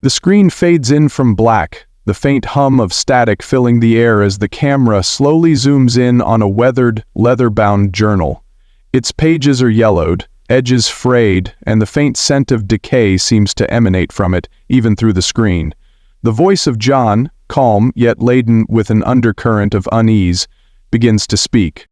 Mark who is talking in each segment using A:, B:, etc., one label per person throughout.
A: The screen fades in from black, the faint hum of static filling the air as the camera slowly zooms in on a weathered, leather-bound journal. Its pages are yellowed, edges frayed, and the faint scent of decay seems to emanate from it, even through the screen. The voice of John, calm yet laden with an undercurrent of unease, begins to speak.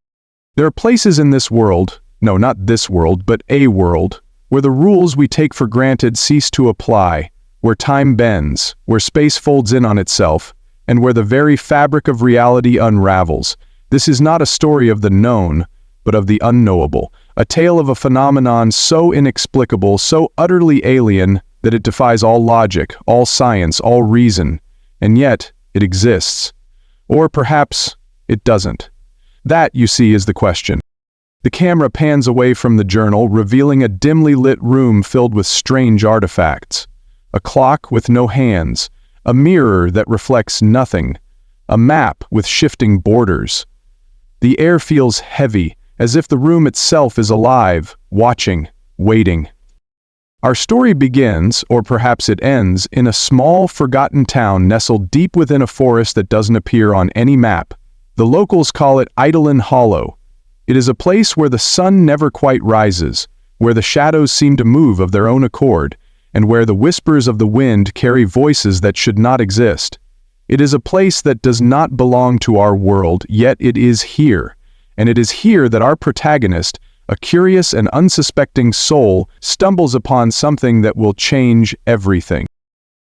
A: There are places in this world, no, not this world, but a world, where the rules we take for granted cease to apply, where time bends, where space folds in on itself, and where the very fabric of reality unravels. This is not a story of the known, but of the unknowable, a tale of a phenomenon so inexplicable, so utterly alien, that it defies all logic, all science, all reason, and yet it exists. Or perhaps it doesn't. That, you see, is the question. The camera pans away from the journal, revealing a dimly lit room filled with strange artifacts. A clock with no hands, a mirror that reflects nothing, a map with shifting borders. The air feels heavy, as if the room itself is alive, watching, waiting. Our story begins, or perhaps it ends, in a small, forgotten town nestled deep within a forest that doesn't appear on any map. The locals call it Eidolon Hollow. It is a place where the sun never quite rises, where the shadows seem to move of their own accord, and where the whispers of the wind carry voices that should not exist. It is a place that does not belong to our world, yet it is here. And it is here that our protagonist, a curious and unsuspecting soul, stumbles upon something that will change everything.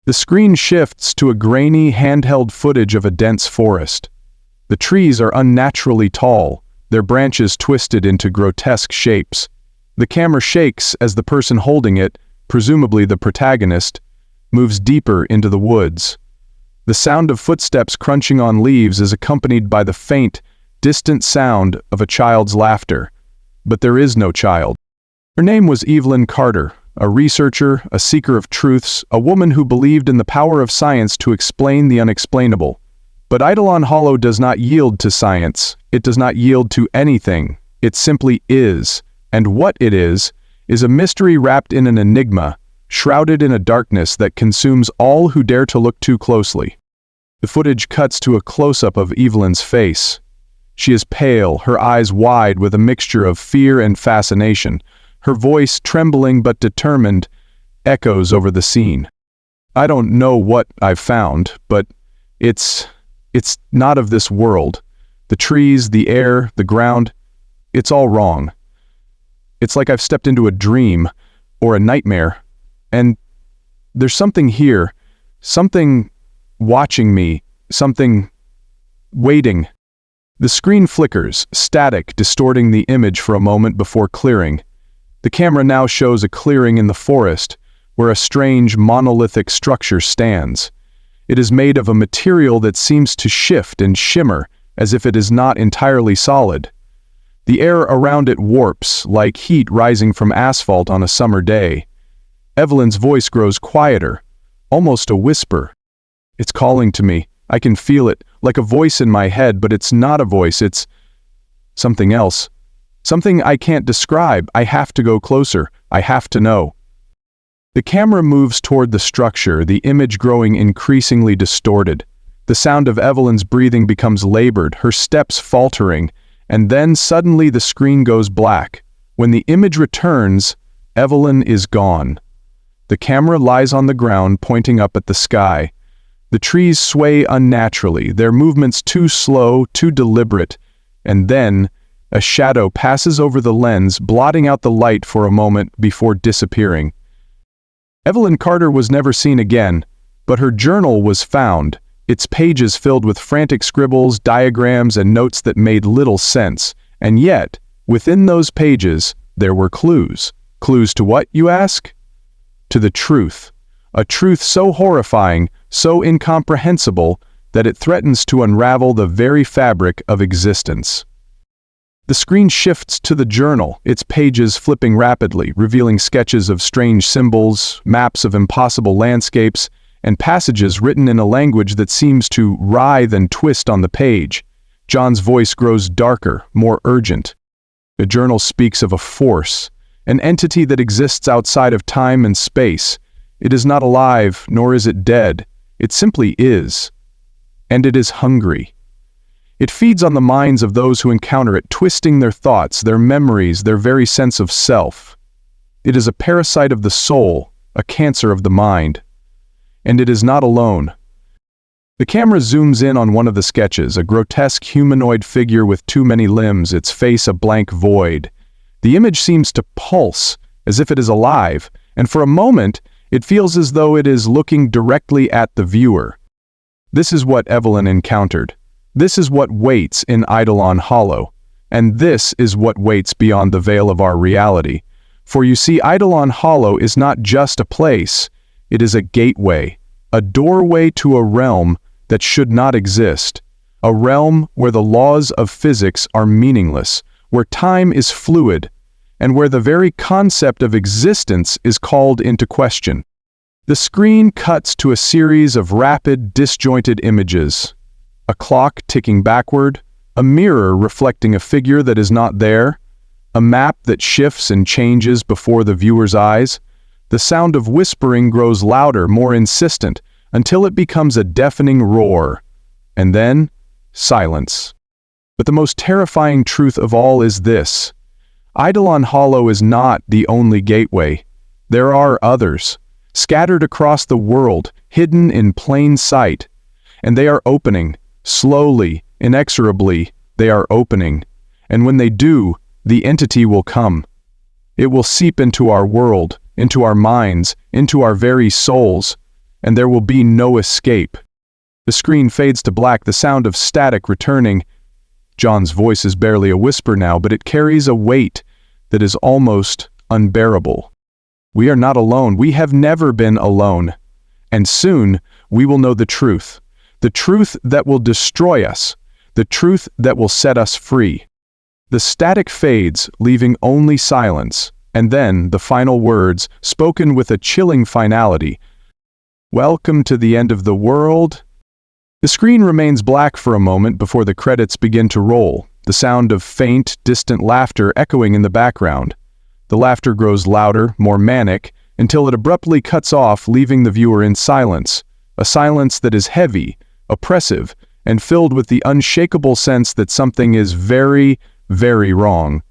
A: The screen shifts to a grainy, handheld footage of a dense forest. The trees are unnaturally tall, their branches twisted into grotesque shapes. The camera shakes as the person holding it, presumably the protagonist, moves deeper into the woods. The sound of footsteps crunching on leaves is accompanied by the faint, distant sound of a child's laughter. But there is no child. Her name was Evelyn Carter, a researcher, a seeker of truths, a woman who believed in the power of science to explain the unexplainable. But Eidolon Hollow does not yield to science. It does not yield to anything. It simply is. And what it is a mystery wrapped in an enigma, shrouded in a darkness that consumes all who dare to look too closely. The footage cuts to a close-up of Evelyn's face. She is pale, her eyes wide with a mixture of fear and fascination. Her voice, trembling but determined, echoes over the scene. I don't know what I've found, but it's not of this world. The trees, the air, the ground, it's all wrong. It's like I've stepped into a dream, or a nightmare, and there's something here, something watching me, something waiting. The screen flickers, static, distorting the image for a moment before clearing. The camera now shows a clearing in the forest, where a strange, monolithic structure stands. It is made of a material that seems to shift and shimmer, as if it is not entirely solid. The air around it warps, like heat rising from asphalt on a summer day. Evelyn's voice grows quieter, almost a whisper. It's calling to me. I can feel it, like a voice in my head, but it's not a voice, it's something else. Something I can't describe. I have to go closer. I have to know. The camera moves toward the structure, the image growing increasingly distorted. The sound of Evelyn's breathing becomes labored, her steps faltering, and then suddenly the screen goes black. When the image returns, Evelyn is gone. The camera lies on the ground, pointing up at the sky. The trees sway unnaturally, their movements too slow, too deliberate, and then a shadow passes over the lens, blotting out the light for a moment before disappearing. Evelyn Carter was never seen again, but her journal was found, its pages filled with frantic scribbles, diagrams, and notes that made little sense. And yet, within those pages, there were clues. Clues to what, you ask? To the truth. A truth so horrifying, so incomprehensible, that it threatens to unravel the very fabric of existence. The screen shifts to the journal, its pages flipping rapidly, revealing sketches of strange symbols, maps of impossible landscapes, and passages written in a language that seems to writhe and twist on the page. John's voice grows darker, more urgent. The journal speaks of a force, an entity that exists outside of time and space. It is not alive, nor is it dead. It simply is. And it is hungry. It feeds on the minds of those who encounter it, twisting their thoughts, their memories, their very sense of self. It is a parasite of the soul, a cancer of the mind. And it is not alone. The camera zooms in on one of the sketches, a grotesque humanoid figure with too many limbs, its face a blank void. The image seems to pulse, as if it is alive, and for a moment, it feels as though it is looking directly at the viewer. This is what Evelyn encountered. This is what waits in Eidolon Hollow. And this is what waits beyond the veil of our reality. For you see, Eidolon Hollow is not just a place. It is a gateway, a doorway to a realm that should not exist. A realm where the laws of physics are meaningless, where time is fluid, and where the very concept of existence is called into question. The screen cuts to a series of rapid, disjointed images. A clock ticking backward, a mirror reflecting a figure that is not there, a map that shifts and changes before the viewer's eyes. The sound of whispering grows louder, more insistent, until it becomes a deafening roar. And then, silence. But the most terrifying truth of all is this. Eidolon Hollow is not the only gateway. There are others, scattered across the world, hidden in plain sight. And they are opening, slowly, inexorably, they are opening. And when they do, the entity will come. It will seep into our world, into our minds, into our very souls, and there will be no escape. The screen fades to black, the sound of static returning. John's voice is barely a whisper now, but it carries a weight that is almost unbearable. We are not alone. We have never been alone. And soon, we will know the truth that will destroy us, the truth that will set us free. The static fades, leaving only silence, and then the final words, spoken with a chilling finality. Welcome to the end of the world. The screen remains black for a moment before the credits begin to roll, the sound of faint, distant laughter echoing in the background. The laughter grows louder, more manic, until it abruptly cuts off, leaving the viewer in silence, a silence that is heavy, oppressive, and filled with the unshakable sense that something is very, very wrong.